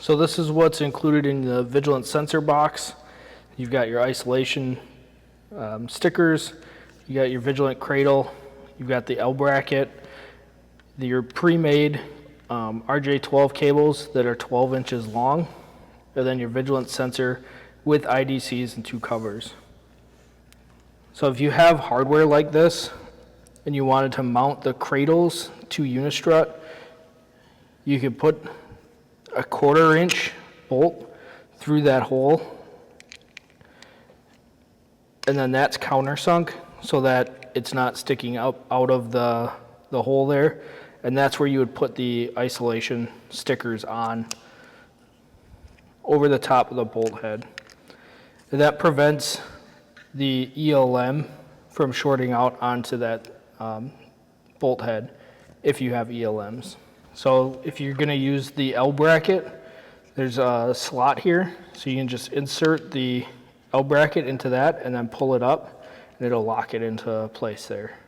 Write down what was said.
So this is what's included in the Vigilant Sensor box. You've got your isolation stickers, you got your Vigilant cradle, you've got the L bracket, your pre-made RJ12 cables that are 12 inches long, and then your Vigilant Sensor with IDCs and 2 covers. So if you have hardware like this and you wanted to mount the cradles to Unistrut, you could put a 1/4 inch bolt through that hole, and then that's countersunk so that it's not sticking out of the hole there, and that's where you would put the isolation stickers on over the top of the bolt head. And that prevents the ELM from shorting out onto that bolt head if you have ELMs. So if you're going to use the L bracket, there's a slot here, so you can just insert the L bracket into that and then pull it up, and it'll lock it into place there.